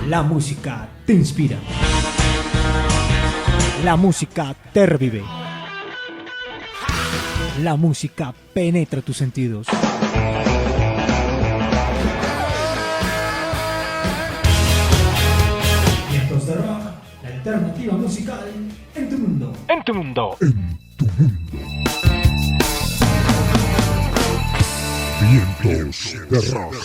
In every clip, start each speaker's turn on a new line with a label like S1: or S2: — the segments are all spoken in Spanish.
S1: La música te inspira. La música te revive. La música penetra tus sentidos. Vientos de Rock, la alternativa musical en tu mundo.
S2: En tu mundo.
S3: Vientos de Rock.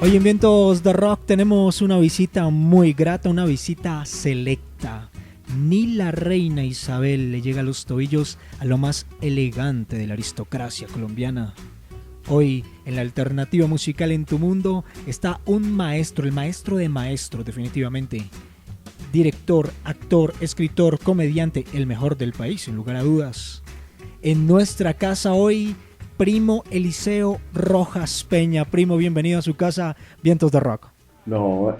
S1: Hoy en Vientos de Rock tenemos una visita muy grata, una visita selecta. Ni la reina Isabel le llega a los tobillos a lo más elegante de la aristocracia colombiana. Hoy, en la alternativa musical en tu mundo, está un maestro, el maestro de maestros definitivamente. Director, actor, escritor, comediante, el mejor del país, sin lugar a dudas. En nuestra casa hoy, Primo Eliseo Rojas Peña. Primo, bienvenido a su casa, Vientos de Rock.
S4: No,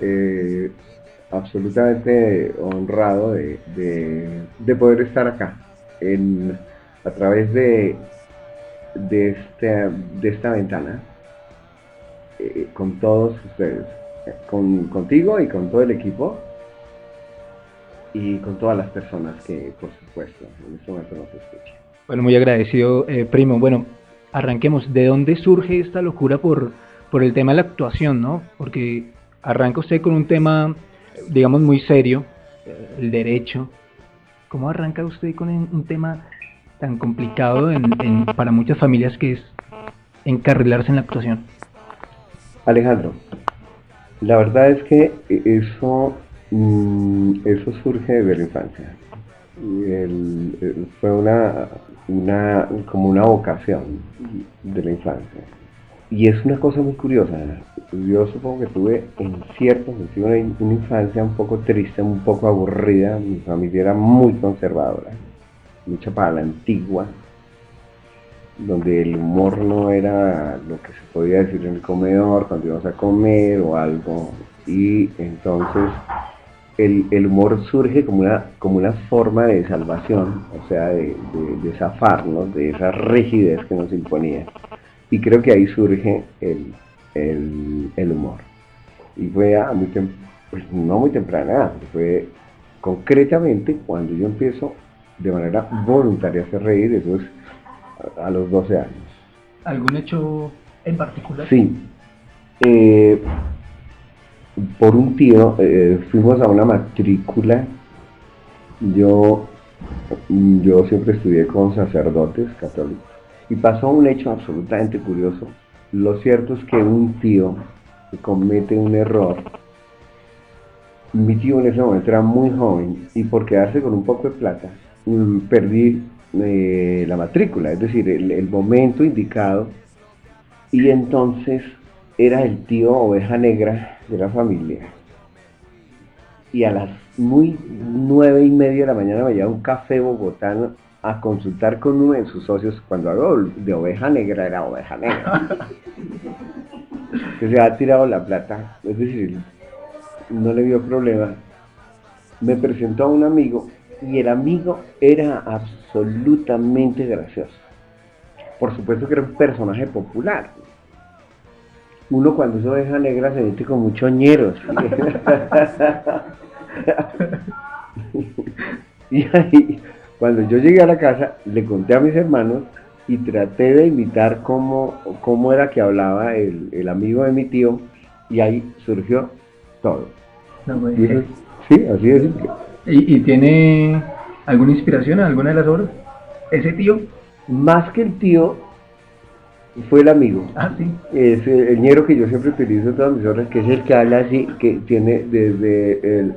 S4: absolutamente honrado de poder estar acá, a través de esta ventana, con todos ustedes, contigo y con todo el equipo, y con todas las personas que, por supuesto, en este momento nos escuchan.
S2: Bueno, muy agradecido, Primo. Bueno, arranquemos. ¿De dónde surge esta locura por el tema de la actuación, no? Porque arranca usted con un tema, digamos, muy serio, el derecho. ¿Cómo arranca usted con un tema tan complicado para muchas familias, que es encarrilarse en la actuación?
S4: Alejandro, la verdad es que eso surge de la infancia. Fue como una vocación de la infancia. Y es una cosa muy curiosa. Yo supongo que tuve, en cierto sentido, una infancia un poco triste, un poco aburrida. Mi familia era muy conservadora, mucha para la antigua, donde el humor no era lo que se podía decir en el comedor cuando íbamos a comer o algo. Y entonces el humor surge como una forma de salvación, o sea, de zafarnos de esa rigidez que nos imponía. Y creo que ahí surge el humor. Y fue no muy temprana, fue concretamente cuando yo empiezo de manera voluntaria a hacer reír, eso es a los 12 años.
S2: ¿Algún hecho en particular?
S4: Sí. Por un tío, fuimos a una matrícula. Yo siempre estudié con sacerdotes católicos. Y pasó un hecho absolutamente curioso. Lo cierto es que un tío comete un error. Mi tío en ese momento era muy joven y por quedarse con un poco de plata, perdí la matrícula, es decir, el momento indicado. Y entonces era el tío oveja negra de la familia. Y a las 9:30 de la mañana me lleva un café bogotano a consultar con uno de sus socios. Cuando hago de oveja negra, era oveja negra. Que se ha tirado la plata, es decir, no le dio problema. Me presentó a un amigo y el amigo era absolutamente gracioso. Por supuesto que era un personaje popular. Uno cuando es oveja negra se mete con muchos ñeros. Y ahí, cuando yo llegué a la casa, le conté a mis hermanos y traté de imitar cómo era que hablaba el amigo de mi tío, y ahí surgió todo.
S2: No, pues,
S4: Sí, así de simple.
S2: ¿Y tiene alguna inspiración en alguna de las obras? ¿Ese tío?
S4: Más que el tío, fue el amigo.
S2: Ah, sí.
S4: Es el ñero que yo siempre utilizo en todas mis obras, que es el que habla así, que tiene desde el...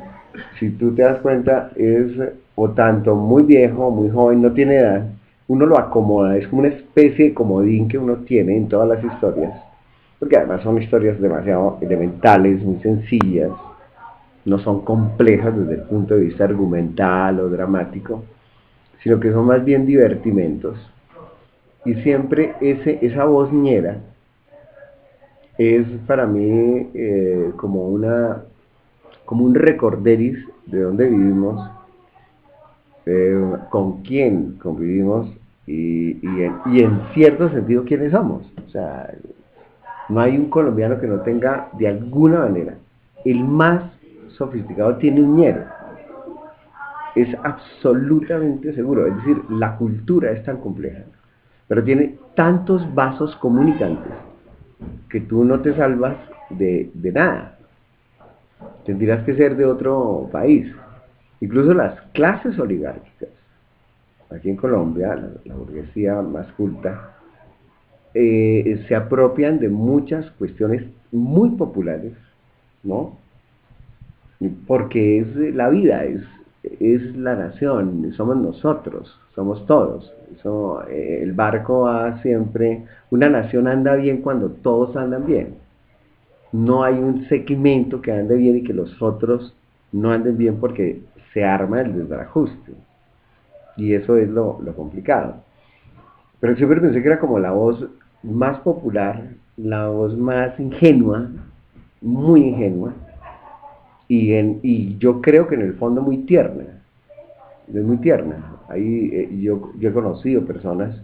S4: Si tú te das cuenta, es o tanto muy viejo o muy joven, no tiene edad. Uno lo acomoda, es como una especie de comodín que uno tiene en todas las historias, porque además son historias demasiado elementales, muy sencillas, no son complejas desde el punto de vista argumental o dramático, sino que son más bien divertimentos. Y siempre esa voz ñera es para mí como como un recorderis de dónde vivimos, con quién convivimos y en cierto sentido quiénes somos. O sea, no hay un colombiano que no tenga de alguna manera, el más sofisticado tiene un ñero, es absolutamente seguro. Es decir, la cultura es tan compleja, pero tiene tantos vasos comunicantes que tú no te salvas de nada. Tendrías que ser de otro país. Incluso las clases oligárquicas, aquí en Colombia, la burguesía más culta, se apropian de muchas cuestiones muy populares, ¿no? Porque es la vida, es la nación, somos nosotros, somos todos. Eso, el barco va siempre, una nación anda bien cuando todos andan bien. No hay un segmento que ande bien y que los otros no anden bien porque se arma el desbarajuste. Y eso es lo complicado. Pero siempre pensé que era como la voz más popular, la voz más ingenua, muy ingenua, y yo creo que en el fondo muy tierna, es muy tierna. Ahí yo he conocido personas,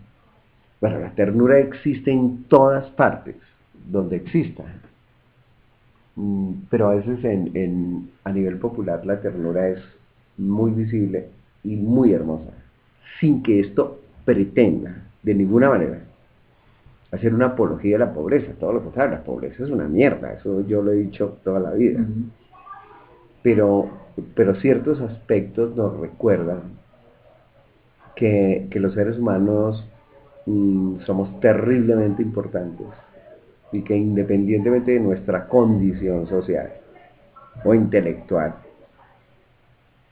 S4: bueno, la ternura existe en todas partes, donde exista. Pero a veces a nivel popular la ternura es muy visible y muy hermosa, sin que esto pretenda de ninguna manera hacer una apología de la pobreza. Todo lo contrario, la pobreza es una mierda, eso yo lo he dicho toda la vida. Pero, pero ciertos aspectos nos recuerdan que los seres humanos somos terriblemente importantes y que independientemente de nuestra condición social o intelectual,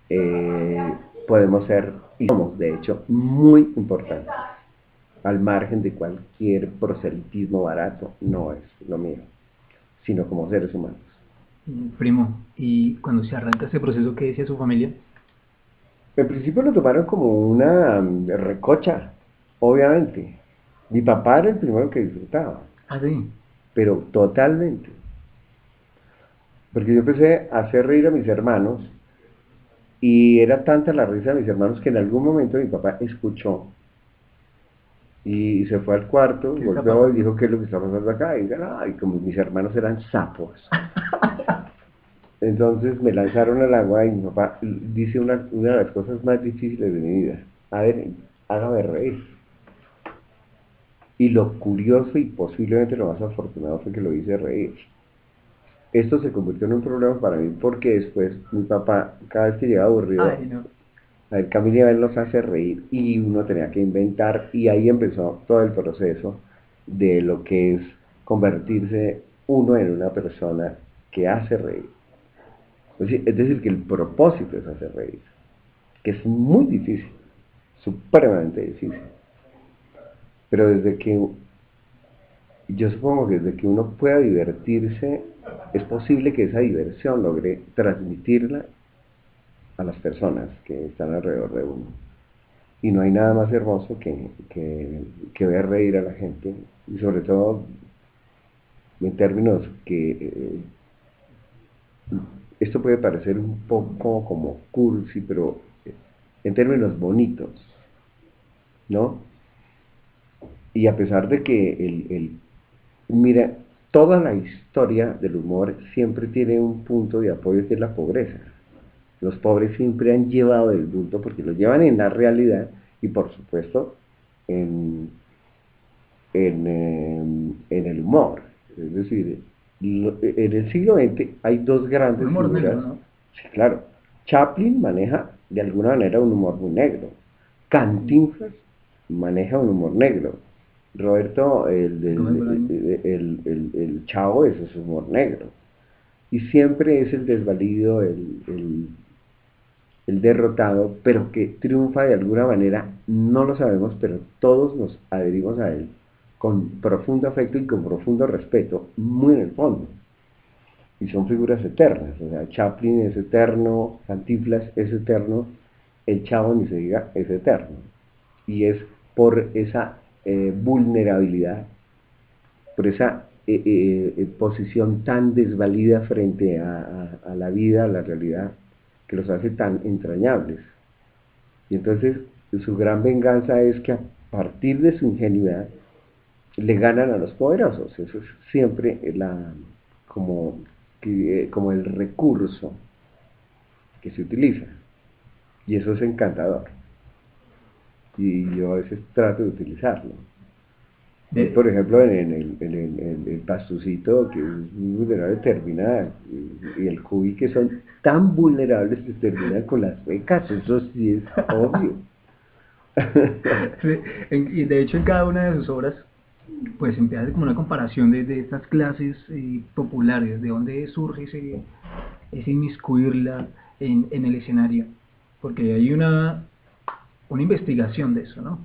S4: eh, podemos ser, y somos de hecho, muy importantes, al margen de cualquier proselitismo barato. No es lo mío, sino como seres humanos.
S2: Primo, y cuando se arranca este proceso, ¿qué decía su familia?
S4: En principio lo tomaron como una recocha, obviamente. Mi papá era el primero que disfrutaba,
S2: Ah, sí.
S4: pero totalmente. Porque yo empecé a hacer reír a mis hermanos y era tanta la risa de mis hermanos que en algún momento mi papá escuchó y se fue al cuarto,
S2: ¿Qué está
S4: volvió y
S2: pasando?
S4: dijo: ¿qué es lo que está pasando acá? Y como mis hermanos eran sapos, entonces me lanzaron al agua y mi papá dice una de las cosas más difíciles de mi vida: a ver, hágame reír. Y lo curioso y posiblemente lo más afortunado fue que lo hice reír. Esto se convirtió en un problema para mí porque después mi papá, cada vez que llegaba aburrido,
S2: Ay, no.
S4: a ver, Camila y Abel nos hace reír y uno tenía que inventar, y ahí empezó todo el proceso de lo que es convertirse uno en una persona que hace reír. Es decir, que el propósito es hacer reír, que es muy difícil, supremamente difícil. Pero yo supongo que desde que uno pueda divertirse, es posible que esa diversión logre transmitirla a las personas que están alrededor de uno. Y no hay nada más hermoso que ver reír a la gente, y sobre todo en términos que esto puede parecer un poco como cursi, pero en términos bonitos, ¿no? Y a pesar de que mira, toda la historia del humor siempre tiene un punto de apoyo, que es la pobreza. Los pobres siempre han llevado el bulto porque lo llevan en la realidad y por supuesto en, en el humor. Es decir, en el siglo XX hay dos
S2: Un
S4: grandes
S2: humor negro,
S4: figuras.
S2: ¿no?
S4: Sí, claro. Chaplin maneja de alguna manera un humor muy negro. Cantinflas maneja un humor negro. Roberto,
S2: Rubén Bolaño.
S4: el Chavo, ese es humor negro. Y siempre es el desvalido, el derrotado, pero que triunfa de alguna manera, no lo sabemos, pero todos nos adherimos a él con profundo afecto y con profundo respeto, muy en el fondo. Y son figuras eternas, o sea, Chaplin es eterno, Cantinflas es eterno, el Chavo, ni se diga, es eterno. Y es por esa vulnerabilidad, por esa posición tan desvalida frente a la vida, a la realidad, que los hace tan entrañables. Y entonces su gran venganza es que a partir de su ingenuidad le ganan a los poderosos. Eso es siempre como el recurso que se utiliza. Y eso es encantador. Y yo a veces trato de utilizarlo. Por ejemplo, en el pastucito, que es muy vulnerable, termina, y el cuy, que son tan vulnerables, que terminan con las becas. Eso sí es obvio.
S2: Sí, y de hecho en cada una de sus obras pues empieza como una comparación de estas clases populares, de dónde surge ese inmiscuirla en el escenario, porque hay una investigación de eso, ¿no?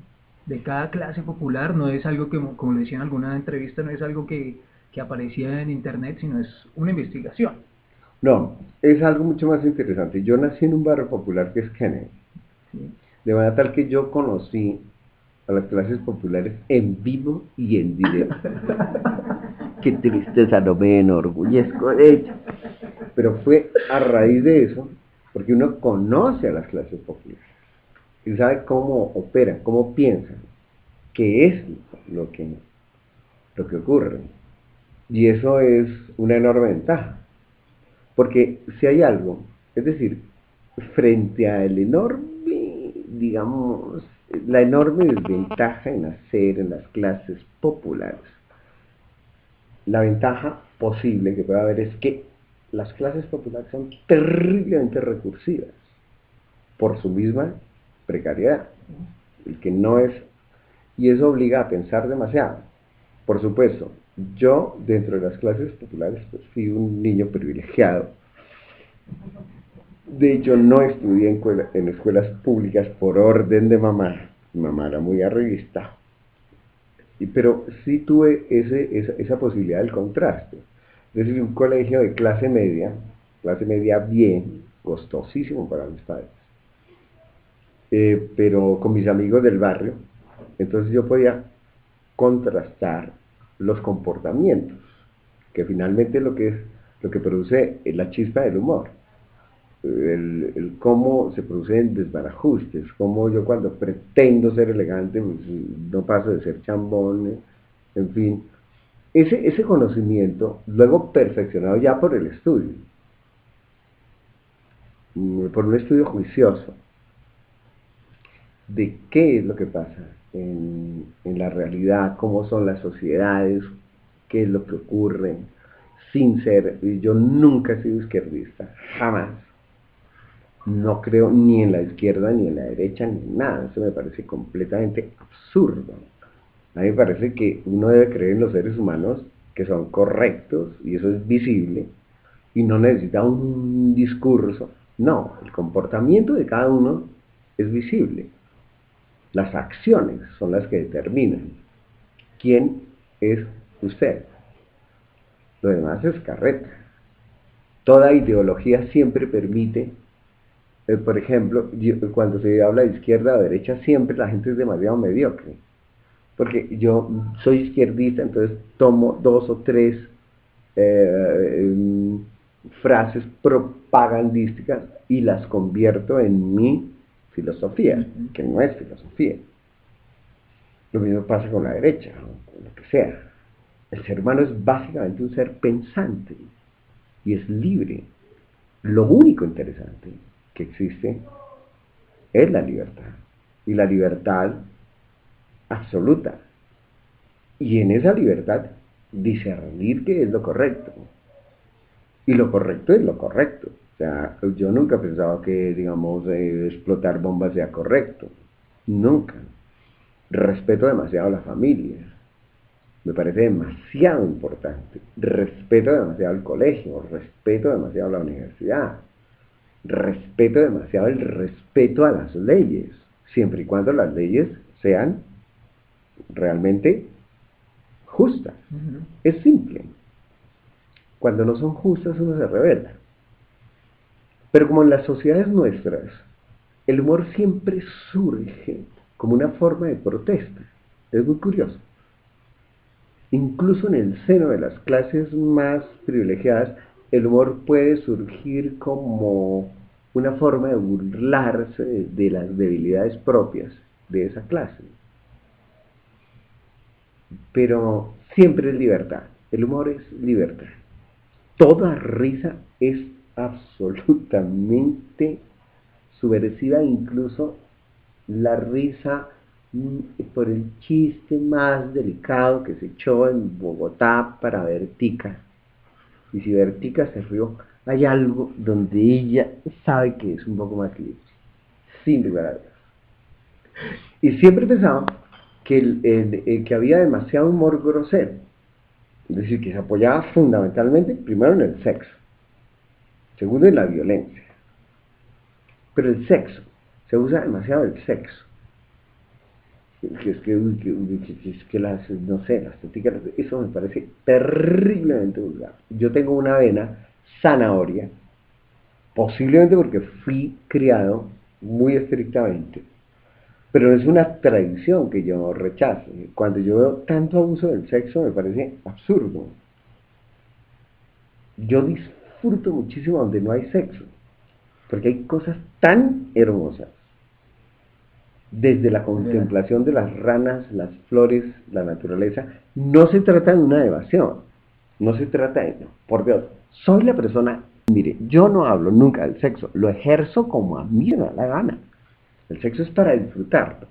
S2: De cada clase popular. No es algo que, como le decía en alguna entrevista, no es algo que aparecía en internet, sino es una investigación.
S4: No, es algo mucho más interesante. Yo nací en un barrio popular que es Kennedy.
S2: ¿Sí?
S4: De manera tal que yo conocí a las clases populares en vivo y en directo. Qué tristeza, no me enorgullezco de ello. Pero fue a raíz de eso, porque uno conoce a las clases populares y sabe cómo operan, cómo piensan, qué es lo que ocurre. Y eso es una enorme ventaja. Porque si hay algo, es decir, frente a el enorme, digamos, la enorme desventaja en nacer en las clases populares, la ventaja posible que puede haber es que las clases populares son terriblemente recursivas por su misma precariedad, el que no es, y eso obliga a pensar demasiado. Por supuesto, yo dentro de las clases populares pues, fui un niño privilegiado. De hecho, no estudié en escuelas públicas por orden de mamá. Mi mamá era muy arribista. Pero sí tuve esa posibilidad del contraste. Es decir, un colegio de clase media bien, costosísimo para mis padres. Pero con mis amigos del barrio, entonces yo podía contrastar los comportamientos, que finalmente es lo que produce la chispa del humor. El cómo se producen desbarajustes, cómo yo cuando pretendo ser elegante, pues, no paso de ser chambón, en fin. Ese conocimiento, luego perfeccionado ya por el estudio, por un estudio juicioso, de qué es lo que pasa en la realidad, cómo son las sociedades, qué es lo que ocurre, sin ser, yo nunca he sido izquierdista, jamás. No creo ni en la izquierda, ni en la derecha, ni en nada. Eso me parece completamente absurdo. A mí me parece que uno debe creer en los seres humanos que son correctos, y eso es visible, y no necesita un discurso. No, el comportamiento de cada uno es visible. Las acciones son las que determinan quién es usted. Lo demás es carreta. Toda ideología siempre permite, por ejemplo, cuando se habla de izquierda o derecha, siempre la gente es demasiado mediocre. Porque yo soy izquierdista, entonces tomo 2 o 3 frases propagandísticas y las convierto en mi filosofía, que no es filosofía. Lo mismo pasa con la derecha, ¿no? Con lo que sea. El ser humano es básicamente un ser pensante y es libre. Lo único interesante que existe es la libertad, y la libertad absoluta. Y en esa libertad discernir qué es lo correcto. Y lo correcto es lo correcto. O sea, yo nunca he pensado que, digamos, explotar bombas sea correcto. Nunca. Respeto demasiado a la familia. Me parece demasiado importante. Respeto demasiado al colegio. Respeto demasiado a la universidad. Respeto demasiado el respeto a las leyes. Siempre y cuando las leyes sean realmente justas. Es simple. Cuando no son justas uno se rebela. Pero como en las sociedades nuestras, el humor siempre surge como una forma de protesta. Es muy curioso. incluso en el seno de las clases más privilegiadas, el humor puede surgir como una forma de burlarse de las debilidades propias de esa clase. Pero siempre es libertad, el humor es libertad. Toda risa es absolutamente subversiva, incluso la risa por el chiste más delicado que se echó en Bogotá para Bertica. Y si Bertica se rió, hay algo donde ella sabe que es un poco más libre, sin lugar a dudas. Y siempre pensaba que había demasiado humor grosero, es decir, que se apoyaba fundamentalmente, primero en el sexo, segundo en la violencia. Pero el sexo, se usa demasiado el sexo. Es que las, no sé, las teticas, eso me parece terriblemente vulgar. Yo tengo una vena zanahoria, posiblemente porque fui criado muy estrictamente, pero es una tradición que yo rechazo. Cuando yo veo tanto abuso del sexo me parece absurdo. Yo disfruto muchísimo donde no hay sexo, porque hay cosas tan hermosas. Desde la contemplación de las ranas, las flores, la naturaleza, no se trata de una evasión, no se trata de, no, por Dios, soy la persona, mire, yo no hablo nunca del sexo, lo ejerzo como a mí me da la gana. El sexo es para disfrutarlo,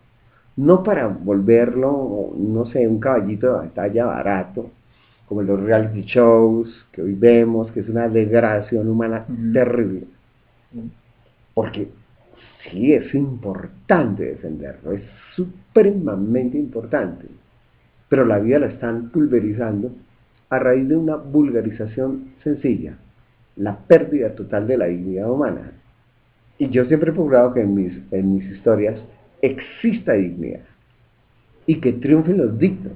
S4: no para volverlo, no sé, un caballito de batalla barato, como en los reality shows que hoy vemos, que es una degradación humana terrible. Porque sí, es importante defenderlo, es supremamente importante, pero la vida la están pulverizando a raíz de una vulgarización sencilla, la pérdida total de la dignidad humana. Y yo siempre he procurado que en mis historias exista dignidad y que triunfen los dignos.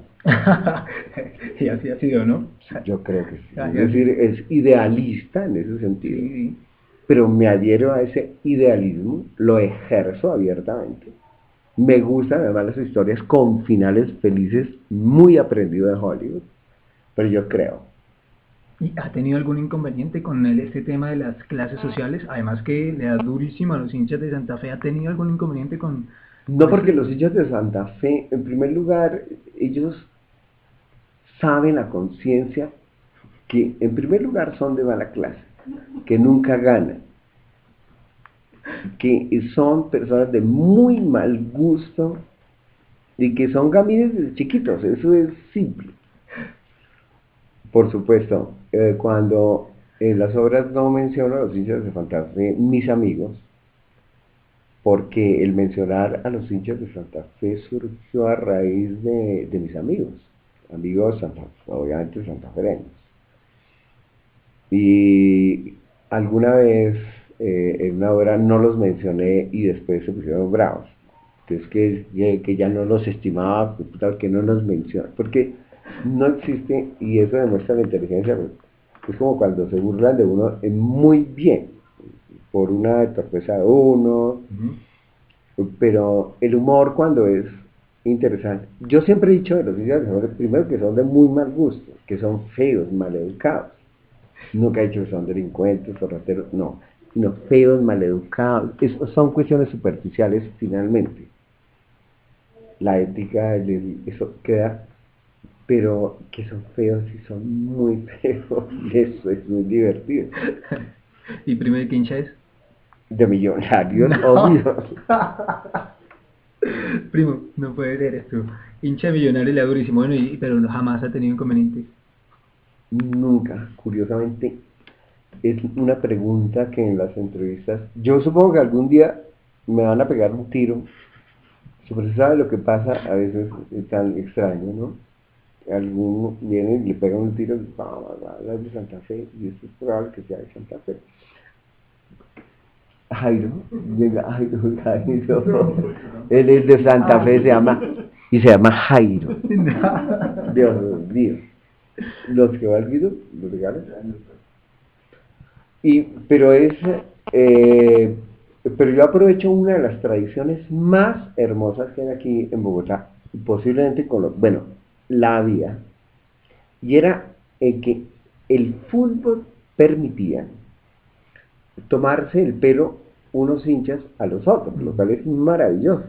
S5: Y así ha sido, ¿no?
S4: Yo creo que sí. Es decir, es idealista en ese sentido. Sí. Pero me adhiero a ese idealismo, lo ejerzo abiertamente. Me gustan además las historias con finales felices, muy aprendido de Hollywood, pero yo creo.
S5: ¿Y ha tenido algún inconveniente con él este tema de las clases sociales? Además que le da durísimo a los hinchas de Santa Fe. ¿Ha tenido algún inconveniente con...?
S4: No, porque los hinchas de Santa Fe, en primer lugar, ellos saben a conciencia que en primer lugar son de mala clase, que nunca ganan, que son personas de muy mal gusto y que son gamines desde chiquitos, eso es simple. Por supuesto, cuando en las obras no menciono a los hinchas de Santa Fe, mis amigos, porque el mencionar a los hinchas de Santa Fe surgió a raíz de mis amigos obviamente santafereños. Y alguna vez en una obra no los mencioné y después se pusieron bravos. Entonces que ya no los estimaba, que no los menciona, porque no existe, y eso demuestra la inteligencia, es como cuando se burlan de uno muy bien, por una torpeza de uno, pero el humor cuando es interesante. Yo siempre he dicho de los hinchas de Santa Fe, primero que son de muy mal gusto, que son feos, maleducados. Nunca he dicho que son delincuentes o rateros, no, sino feos, maleducados. Son cuestiones superficiales finalmente. La ética, eso queda, pero que son feos y son muy feos, eso es muy divertido.
S5: ¿Y primo de qué hincha es?
S4: De Millonarios, no. Obvio.
S5: Primo, no puede ser esto. Hincha de Millonarios le da durísimo, bueno, pero jamás ha tenido inconvenientes.
S4: Nunca, curiosamente, es una pregunta que en las entrevistas, yo supongo que algún día me van a pegar un tiro, pero ¿sabe lo que pasa? A veces es tan extraño, ¿no? Alguno viene y le pega un tiro, es de Santa Fe, y esto es probable que sea de Santa Fe. Jairo, llega Jairo, él es de Santa Fe, se llama Jairo. Dios mío. Los que van los regalos. Pero yo aprovecho una de las tradiciones más hermosas que hay aquí en Bogotá, posiblemente la vida, y era que el fútbol permitía tomarse el pelo unos hinchas a los otros, lo cual es maravilloso.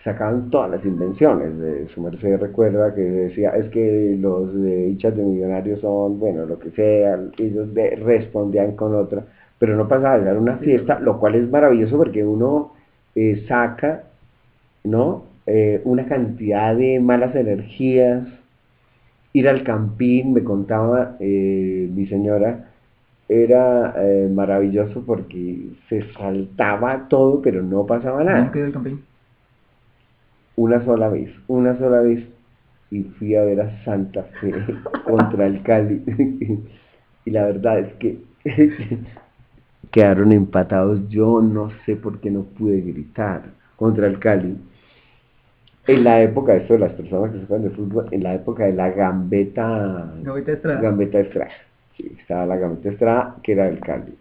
S4: Sacaban todas las invenciones. Su merced recuerda que decía, es que los hinchas de Millonarios son, bueno, lo que sea, ellos respondían con otra, pero no pasaba de dar una fiesta, lo cual es maravilloso porque uno saca, ¿no? Una cantidad de malas energías. Ir al campín, me contaba mi señora, era maravilloso porque se saltaba todo, pero no pasaba
S5: ¿Cómo
S4: nada.
S5: quedó el campín?
S4: Una sola vez, y fui a ver a Santa Fe contra el Cali. Y la verdad es que quedaron empatados. Yo no sé por qué no pude gritar contra el Cali. En la época, esto de las personas que se juegan de fútbol, en la época de la
S5: Gaveta Estrada.
S4: Gambetta Estrada. Sí, estaba la Gambetta Estrada, que era del Cali.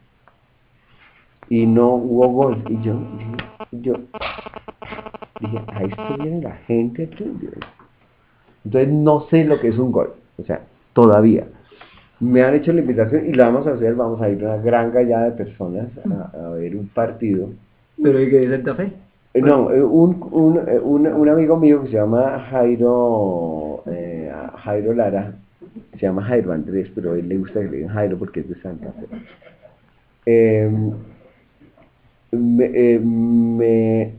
S4: Y no hubo gol. Y yo dije, a esto viene la gente aquí. Entonces no sé lo que es un gol. O sea, todavía. Me han hecho la invitación y la vamos a hacer. Vamos a ir a una gran gallada de personas a ver un partido.
S5: ¿Pero hay que de Santa Fe?
S4: No, un amigo mío que se llama Jairo Lara, se llama Jairo Andrés, pero a él le gusta que le digan Jairo porque es de Santa Fe.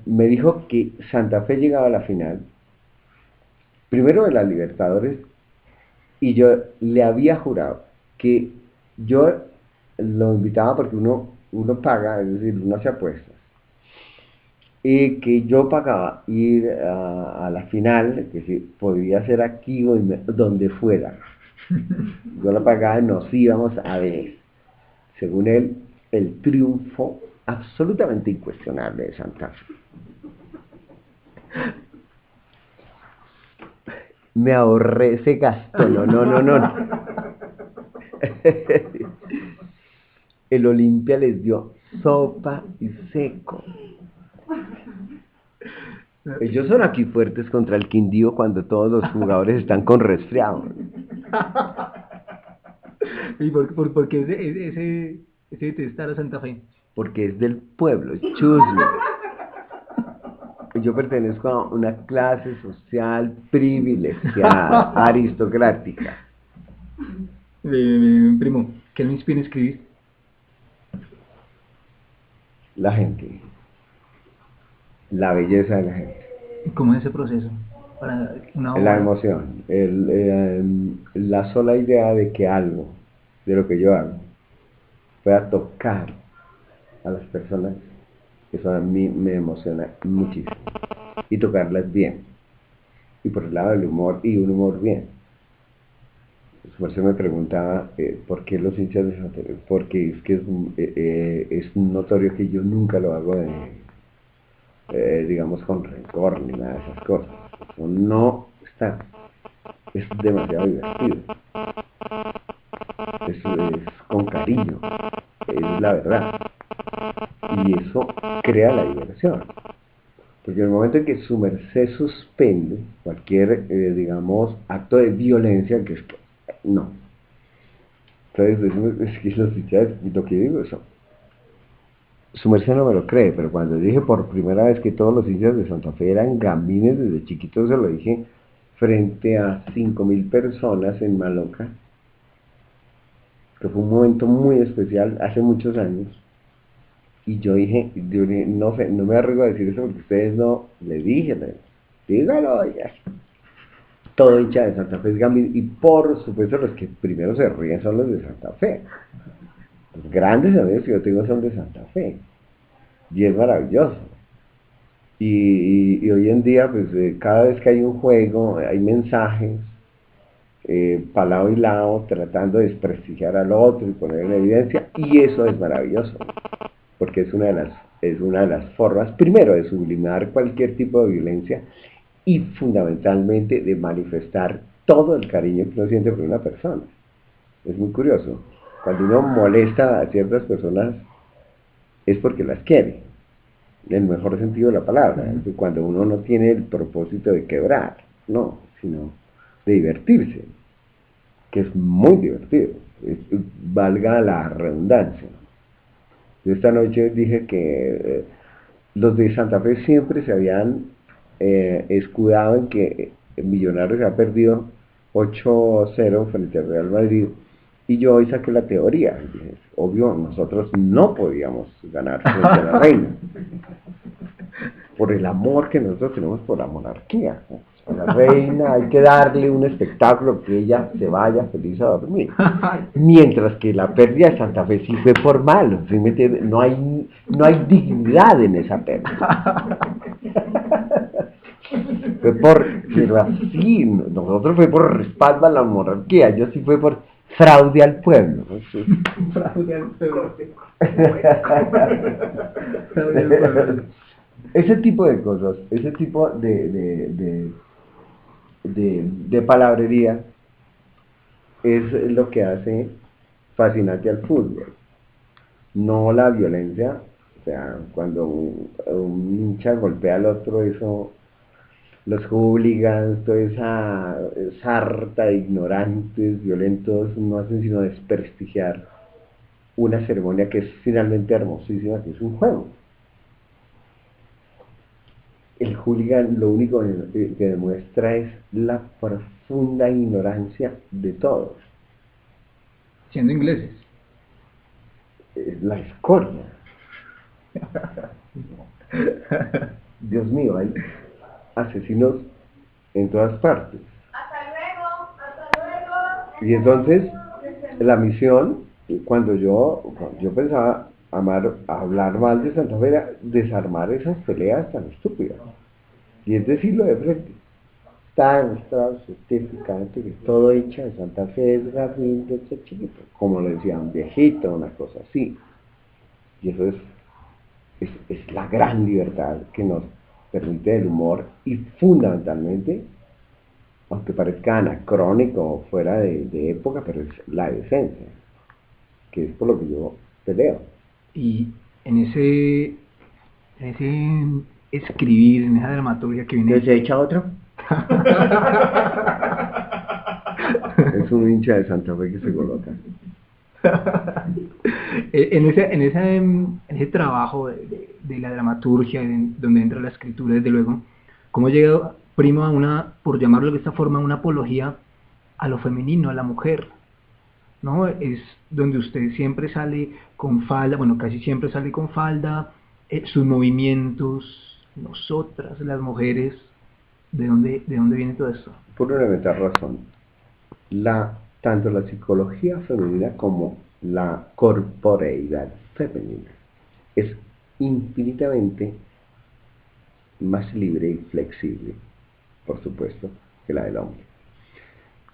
S4: Me dijo que Santa Fe llegaba a la final, primero de la Libertadores, y yo le había jurado que yo lo invitaba porque uno paga, es decir, uno se apuesta. Y que yo pagaba ir a la final, que si podía ser aquí o donde fuera. Yo la pagaba y nos íbamos a ver, según él, el triunfo absolutamente incuestionable de Santa Fe. Me ahorré ese gasto, no. El Olimpia les dio sopa y seco. Ellos son aquí fuertes contra el Quindío cuando todos los jugadores están con resfriado.
S5: ¿Y por qué ese detestar a Santa Fe?
S4: Porque es del pueblo, es chusme. Yo pertenezco a una clase social privilegiada, aristocrática.
S5: Primo, ¿qué le inspira a escribir?
S4: La gente. La belleza de la gente.
S5: ¿Cómo es ese proceso? Para una obra.
S4: La emoción. La sola idea de que algo, de lo que yo hago, pueda tocar a las personas, eso a mí me emociona muchísimo. Y tocarlas bien. Y por el lado del humor, y un humor bien. Por eso me preguntaba por qué los hinchas de Santa Fe, porque es que es notorio que yo nunca lo hago digamos con rencor ni nada de esas cosas. Eso no está. Es demasiado divertido. Eso es con cariño. Es la verdad. Y eso crea la diversión. Porque en el momento en que su merced suspende cualquier, digamos, acto de violencia, que es que no. Entonces, es que los hinchas, lo que digo es eso. Su merced no me lo cree, pero cuando dije por primera vez que todos los hinchas de Santa Fe eran gambines, desde chiquitos se lo dije frente a 5.000 personas en Maloca, que fue un momento muy especial hace muchos años. Y yo dije, no sé, no me arriesgo a decir eso porque ustedes no, le dije, dígalo ya. Todo hincha de Santa Fe es gambín, y por supuesto los que primero se ríen son los de Santa Fe. Los grandes amigos que yo tengo son de Santa Fe. Y es maravilloso. Y hoy en día, pues cada vez que hay un juego, hay mensajes, para lado y lado, tratando de desprestigiar al otro y poner en evidencia, y eso es maravilloso. Porque es una de las formas, primero, de sublimar cualquier tipo de violencia y fundamentalmente de manifestar todo el cariño que uno siente por una persona. Es muy curioso. Cuando uno molesta a ciertas personas es porque las quiere, en el mejor sentido de la palabra. Cuando uno no tiene el propósito de quebrar, no, sino de divertirse. que es muy divertido, valga la redundancia. Yo esta noche dije que los de Santa Fe siempre se habían escudado en que Millonarios ha perdido 8-0 frente al Real Madrid, y yo hoy saqué la teoría. Dije, obvio, nosotros no podíamos ganar frente a la Reina, por el amor que nosotros tenemos por la monarquía. A la Reina hay que darle un espectáculo, que ella se vaya feliz a dormir. Mientras que la pérdida de Santa Fe sí fue por malo, ¿sí me entiende? No hay dignidad en esa pérdida. Fue pero así, nosotros fue por respaldo a la monarquía, yo sí fue por fraude al pueblo.
S5: Fraude al pueblo.
S4: Ese tipo de cosas, ese tipo de palabrería es lo que hace fascinante al fútbol, no la violencia. O sea, cuando un hincha golpea al otro, eso, los hooligans, toda esa sarta de ignorantes, violentos, no hacen sino desprestigiar una ceremonia que es finalmente hermosísima, que es un juego. El hooligan lo único que demuestra es la profunda ignorancia de todos.
S5: Siendo ingleses.
S4: Es la escoria. Dios mío, hay asesinos en todas partes.
S6: Hasta luego.
S4: Y entonces, la misión, cuando yo pensaba hablar mal de Santa Fe, era desarmar esas peleas tan estúpidas. Y es decirlo de frente. Está demostrado científicamente que todo hincha de Santa Fe es garrín desde chiquito. Como le decía un viejito, una cosa así. Y eso es la gran libertad que nos permite el humor, y fundamentalmente, aunque parezca anacrónico o fuera de época, pero es la decencia, que es por lo que yo peleo.
S5: Y en ese escribir, en esa dramaturgia que viene...
S4: ¿Se echa otro? Es un hincha de Santa Fe que se coloca.
S5: en ese trabajo de la dramaturgia, donde entra la escritura, desde luego, ¿cómo llega Primo a una, por llamarlo de esta forma, una apología a lo femenino, a la mujer? ¿No? Es donde usted siempre sale con falda, bueno, casi siempre sale con falda, sus movimientos, nosotras, las mujeres, ¿de dónde viene todo esto?
S4: Por una elemental razón. Tanto la psicología femenina como la corporeidad femenina es infinitamente más libre y flexible, por supuesto, que la del hombre.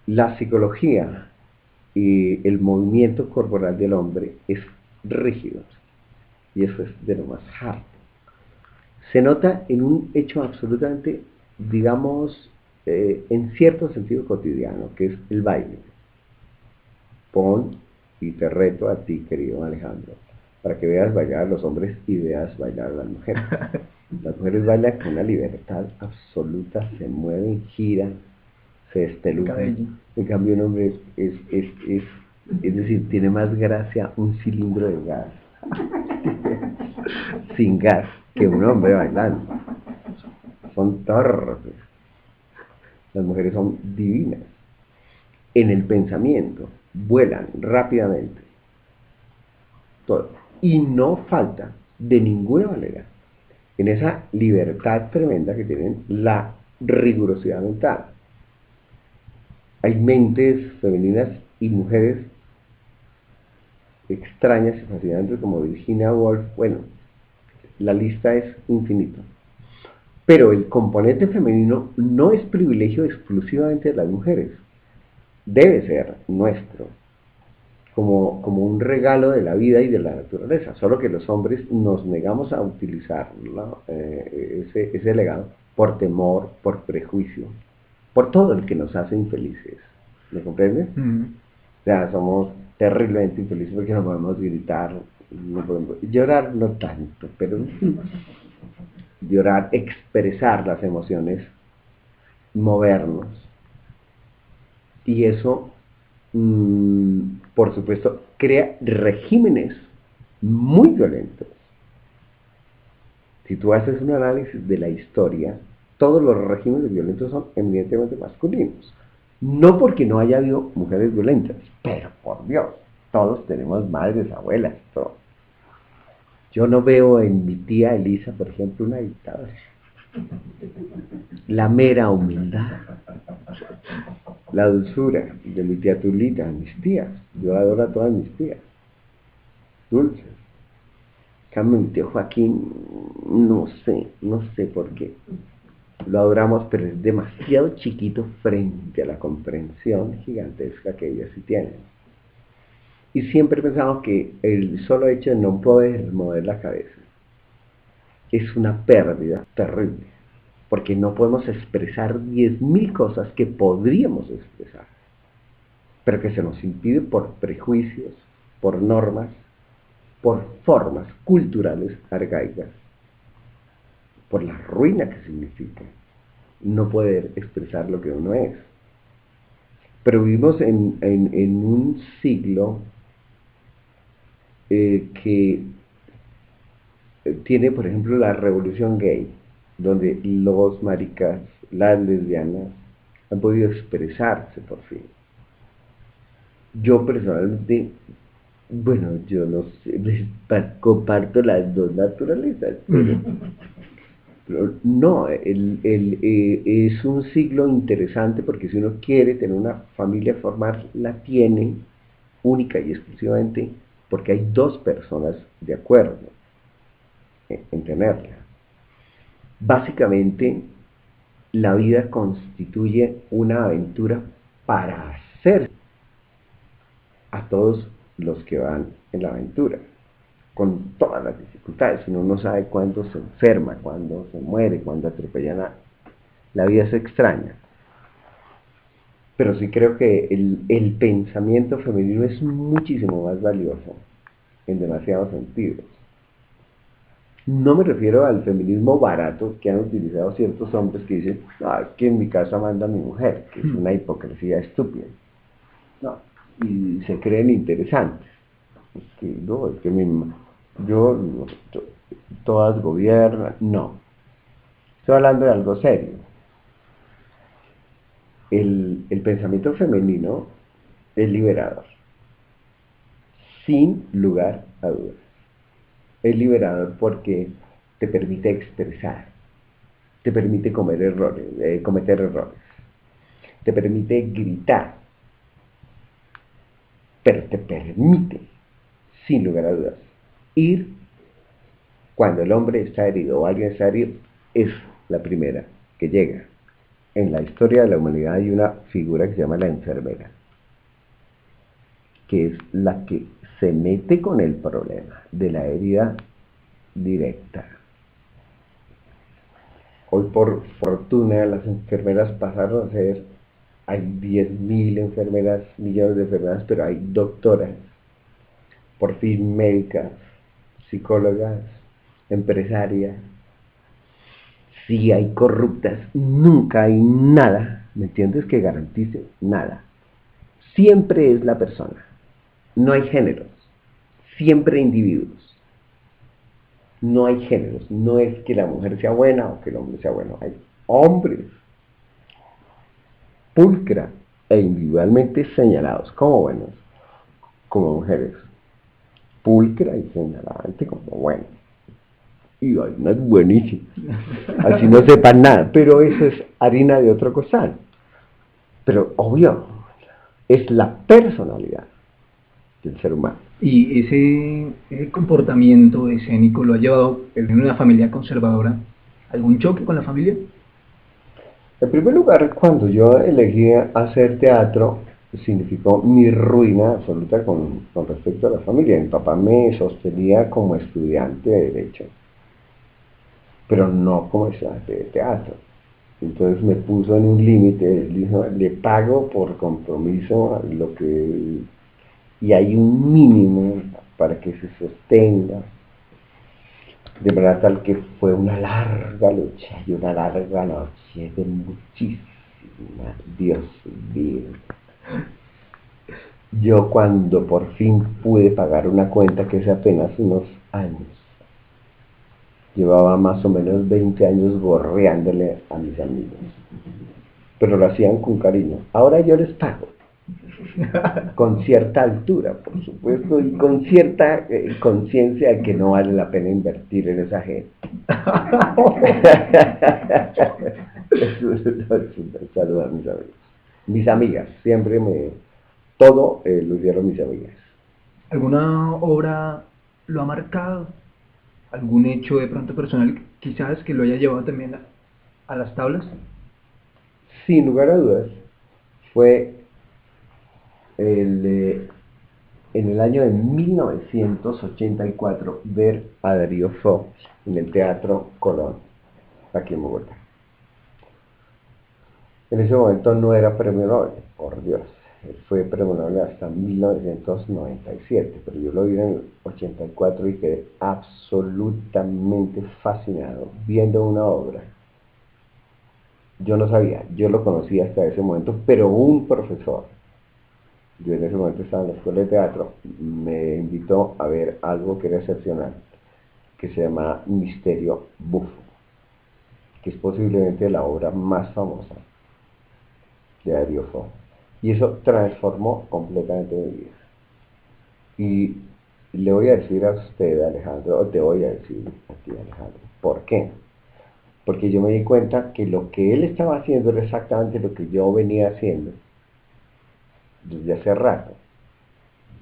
S4: La psicología y el movimiento corporal del hombre es rígido, y eso es de lo más harto. Se nota en un hecho absolutamente, digamos, en cierto sentido cotidiano, que es el baile. Pon y te reto a ti, querido Alejandro, para que veas bailar a los hombres y veas bailar a las mujeres. Las mujeres bailan con una libertad absoluta, se mueven, giran, se despelucan. En cambio un hombre es decir, tiene más gracia un cilindro de gas sin gas que un hombre bailando. Son torpes. Las mujeres son divinas. En el pensamiento, vuelan rápidamente. Todo. Y no falta de ninguna manera en esa libertad tremenda que tienen la rigurosidad mental. Hay mentes femeninas y mujeres extrañas y fascinantes como Virginia Woolf. Bueno, la lista es infinita. Pero el componente femenino no es privilegio exclusivamente de las mujeres. Debe ser nuestro, como un regalo de la vida y de la naturaleza. Solo que los hombres nos negamos a utilizar, ¿no? ese legado por temor, por prejuicio, por todo el que nos hace infelices. ¿Me comprendes? O sea, somos terriblemente infelices porque no podemos gritar, no podemos llorar, no tanto, pero llorar, expresar las emociones, movernos. Y eso por supuesto, crea regímenes muy violentos. Si tú haces un análisis de la historia, todos los regímenes violentos son eminentemente masculinos. No porque no haya habido mujeres violentas, pero por Dios, todos tenemos madres, abuelas, todo. Yo no veo en mi tía Elisa, por ejemplo, una dictadora. La mera humildad, la dulzura de mi tía Tulita, mis tías. Yo adoro a todas mis tías. Dulces. En cambio, mi tío Joaquín, no sé por qué. Lo adoramos, pero es demasiado chiquito frente a la comprensión gigantesca que ellas sí tienen. Y siempre pensamos que el solo hecho de no poder mover la cabeza es una pérdida terrible, porque no podemos expresar 10.000 cosas que podríamos expresar, pero que se nos impide por prejuicios, por normas, por formas culturales arcaicas, por la ruina que significa no poder expresar lo que uno es. Pero vivimos en un siglo que tiene, por ejemplo, la revolución gay, donde los maricas, las lesbianas, han podido expresarse por fin. Yo personalmente, bueno, yo no sé, comparto las dos naturalezas, pero no, es un siglo interesante porque si uno quiere tener una familia formar, la tiene única y exclusivamente porque hay dos personas de acuerdo en tenerla. Básicamente, la vida constituye una aventura para hacer a todos los que van en la aventura, con todas las dificultades. Uno no sabe cuándo se enferma, cuándo se muere, cuándo atropellan a... La vida es extraña. Pero sí creo que el pensamiento femenino es muchísimo más valioso en demasiados sentidos. No me refiero al feminismo barato que han utilizado ciertos hombres que dicen, es que en mi casa manda mi mujer, que es una hipocresía estúpida. No, y se creen interesantes. Es que todas gobiernan. No. Estoy hablando de algo serio. El pensamiento femenino es liberador, sin lugar a dudas. Es liberador porque te permite expresar, te permite cometer errores, te permite gritar, pero te permite, sin lugar a dudas, ir cuando el hombre está herido o alguien está herido. Es la primera que llega. En la historia de la humanidad hay una figura que se llama la enfermera, que es la que se mete con el problema de la herida directa. Hoy por fortuna las enfermeras pasaron a ser, hay 10.000 enfermeras, millones de enfermeras, pero hay doctoras, por fin médicas, psicólogas, empresarias. Si hay corruptas, nunca hay nada, ¿me entiendes?, que garantice nada. Siempre es la persona. No hay géneros, siempre individuos. No hay géneros, no es que la mujer sea buena o que el hombre sea bueno. Hay hombres pulcra e individualmente señalados como buenos, como mujeres pulcra y señaladamente como buenos. Y hay unas buenísimas, así no sepan nada, pero eso es harina de otro costal. Pero obvio, es la personalidad del ser humano.
S5: Y ese comportamiento escénico lo ha llevado en una familia conservadora. ¿Algún choque con la familia?
S4: En primer lugar, cuando yo elegí hacer teatro, significó mi ruina absoluta con respecto a la familia. Mi papá me sostenía como estudiante de Derecho, pero no como estudiante de teatro. Entonces me puso en un límite, dijo, le pago por compromiso lo que... y hay un mínimo para que se sostenga, de manera tal que fue una larga lucha y una larga noche de muchísima, Dios mío. Yo cuando por fin pude pagar una cuenta que hace apenas unos años, llevaba más o menos 20 años gorreándole a mis amigos, pero lo hacían con cariño. Ahora yo les pago, con cierta altura, por supuesto, y con cierta conciencia de que no vale la pena invertir en esa gente. Saludos a mis amigos. Mis amigas, siempre todo lo hicieron mis amigas.
S5: ¿Alguna obra lo ha marcado? ¿Algún hecho de pronto personal quizás que lo haya llevado también a las tablas?
S4: Sin lugar a dudas, fue en el año de 1984 ver a Darío Fo en el Teatro Colón, aquí en Bogotá. En ese momento no era premio Nobel, por Dios. Él fue premio Nobel hasta 1997, pero yo lo vi en el 84 y quedé absolutamente fascinado viendo una obra. Yo no sabía, yo lo conocía hasta ese momento, pero un profesor, yo en ese momento estaba en la escuela de teatro, me invitó a ver algo que era excepcional, que se llama Misterio Bufo, que es posiblemente la obra más famosa de Darío Fo. Y eso transformó completamente mi vida. Y le voy a decir a usted, Alejandro, o te voy a decir a ti, Alejandro, ¿por qué? Porque yo me di cuenta que lo que él estaba haciendo era exactamente lo que yo venía haciendo desde hace rato.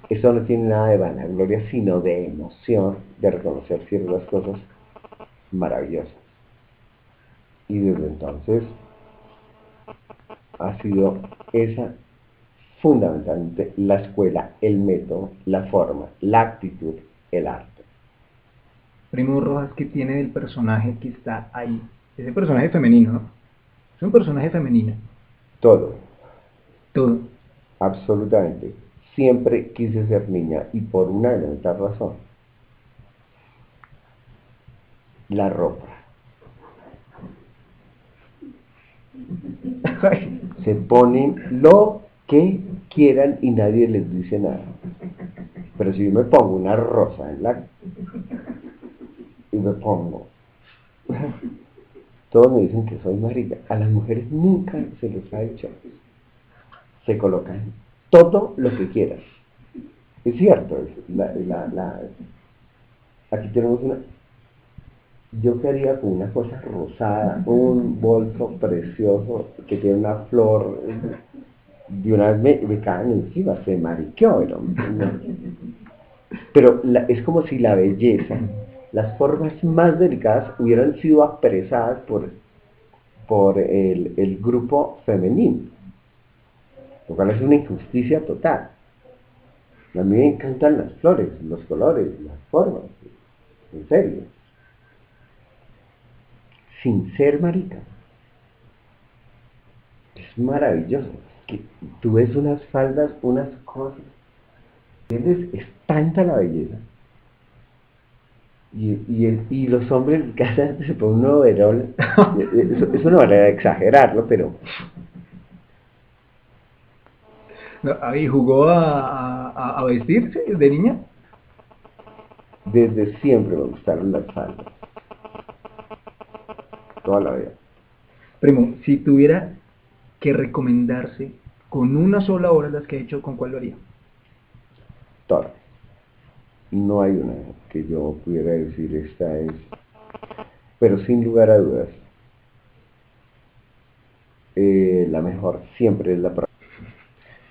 S4: Eso no tiene nada de vanagloria, sino de emoción, de reconocer ciertas cosas maravillosas. Y desde entonces ha sido esa fundamentalmente la escuela, el método, la forma, la actitud, el arte.
S5: Primo Rojas, ¿qué tiene del personaje que está ahí? Ese personaje femenino, ¿no? Es un personaje femenino.
S4: Todo,
S5: Todo.
S4: absolutamente. Siempre quise ser niña y por una elemental razón. La ropa. Se ponen lo que quieran y nadie les dice nada. Pero si yo me pongo una rosa y me pongo, todos me dicen que soy marica. A las mujeres nunca se les ha hecho. Se colocan todo lo que quieran. Es cierto, aquí tenemos yo quería con una cosa rosada, un bolso precioso que tiene una flor, de una vez me caen encima, se mariqueó el hombre, ¿no? Pero es como si la belleza, las formas más delicadas hubieran sido apresadas por el grupo femenino, lo cual es una injusticia total. A mí me encantan las flores, los colores, las formas, en serio. Sin ser marica. Es maravilloso. Que tú ves unas faldas, unas cosas. ¿Entiendes? Es tanta la belleza. Y los hombres en casa se ponen un overol. Es una manera de exagerarlo, pero
S5: ¿Y jugó a vestirse de niña?
S4: desde siempre me gustaron las faldas. Toda la vida.
S5: Primo, si tuviera que recomendarse con una sola obra las que he hecho, ¿con cuál lo haría?
S4: Todas. No hay una que yo pudiera decir esta es, pero sin lugar a dudas, la mejor siempre es la próxima.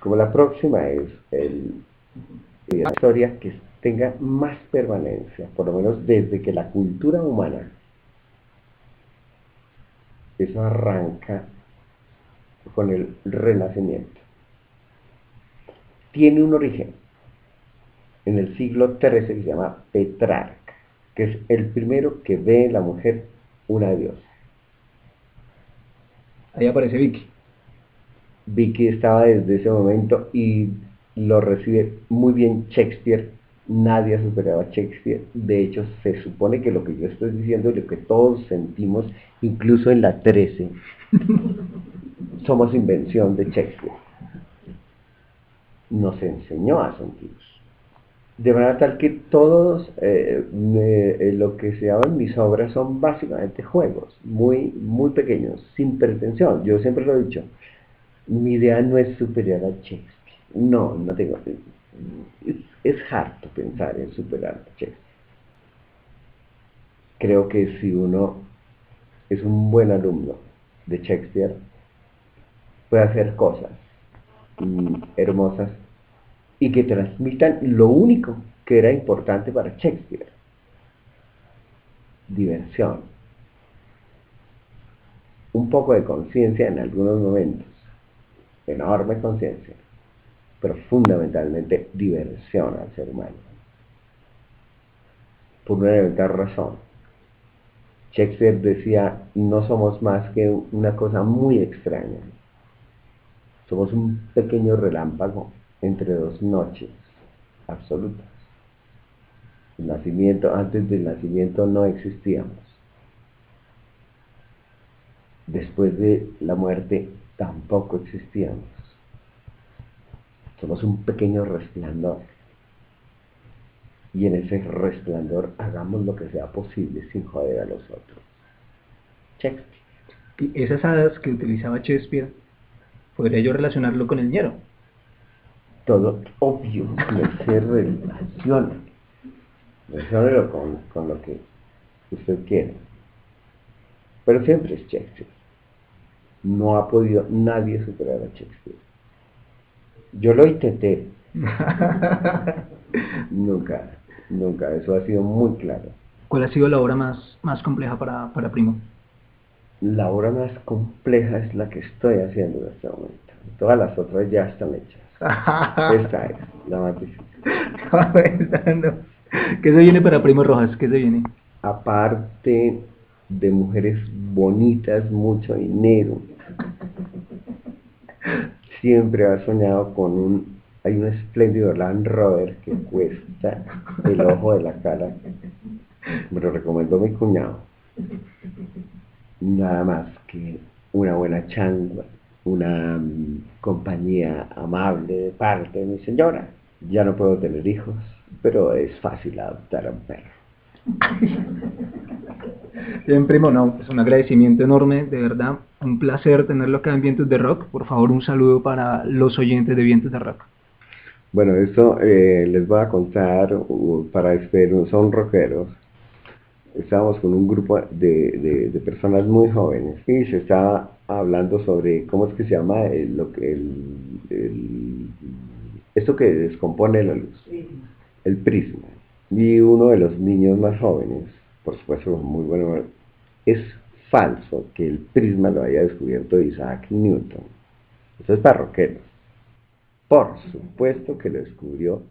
S4: Como la próxima es la historia que tenga más permanencia, por lo menos desde que la cultura humana, eso arranca con el Renacimiento. Tiene un origen en el siglo XIII que se llama Petrarca, que es el primero que ve en la mujer una diosa.
S5: Ahí aparece Vicky.
S4: Vicky estaba desde ese momento y lo recibe muy bien Shakespeare. Nadie ha superado a Shakespeare. De hecho, se supone que lo que yo estoy diciendo y lo que todos sentimos, incluso en la 13, somos invención de Shakespeare. nos enseñó a sentir. De manera tal que todos lo que se llama en mis obras son básicamente juegos, muy, muy pequeños, sin pretensión. Yo siempre lo he dicho, mi idea no es superior a Shakespeare. No, no tengo. Es harto pensar en superar a Shakespeare. Creo que si uno es un buen alumno de Shakespeare, puede hacer cosas hermosas y que transmitan lo único que era importante para Shakespeare: diversión, un poco de conciencia en algunos momentos, enorme conciencia, pero fundamentalmente diversión al ser humano, por una elemental razón. Shakespeare decía, no somos más que una cosa muy extraña, somos un pequeño relámpago entre dos noches absolutas. Antes del nacimiento no existíamos. Después de la muerte tampoco existíamos. Somos un pequeño resplandor. Y en ese resplandor hagamos lo que sea posible sin joder a los otros. Shakespeare.
S5: Y esas hadas que utilizaba Shakespeare, podría yo relacionarlo con el ñero.
S4: Todo obvio que se relaciona. Relaciónelo con lo que usted quiere. Pero siempre es Shakespeare. No ha podido nadie superar a Shakespeare. Yo lo intenté. Nunca, eso ha sido muy claro.
S5: ¿Cuál ha sido la obra más compleja para Primo?
S4: La obra más compleja es la que estoy haciendo en este momento. Todas las otras ya están hechas. Esta es la más difícil.
S5: ¿Qué se viene para Primo Rojas? ¿Qué se viene?
S4: Aparte de mujeres bonitas, mucho dinero, siempre ha soñado con hay un espléndido Land Rover que cuesta el ojo de la cara. Me lo recomendó mi cuñado. Nada más que una buena changua, una compañía amable de parte de mi señora. Ya no puedo tener hijos, pero es fácil adoptar a un perro.
S5: Bien, Primo, no, pues un agradecimiento enorme, de verdad, un placer tenerlo acá en Vientos de Rock. Por favor, un saludo para los oyentes de Vientos de Rock.
S4: Bueno, eso les voy a contar para despedirnos. Son rockeros. Estábamos con un grupo de personas muy jóvenes y se estaba hablando sobre cómo es que se llama esto que descompone la luz, el prisma. Y uno de los niños más jóvenes, por supuesto muy bueno, es falso que el prisma lo haya descubierto Isaac Newton. Eso es para rockeros. Por supuesto que lo descubrió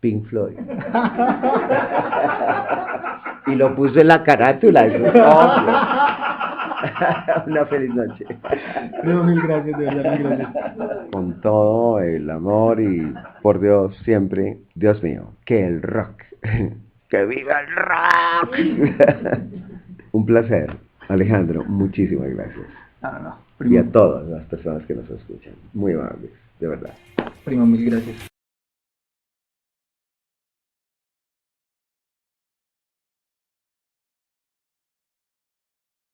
S4: Pink Floyd. Y lo puso en la carátula. Eso es obvio. Una feliz noche.
S5: No, mil gracias, de verdad, mil gracias.
S4: Con todo el amor y por Dios siempre, Dios mío, que el rock, que viva el rock. Un placer, Alejandro, muchísimas gracias.
S5: No.
S4: Y a todas las personas que nos escuchan, muy amables, de verdad.
S5: Primo, mil gracias.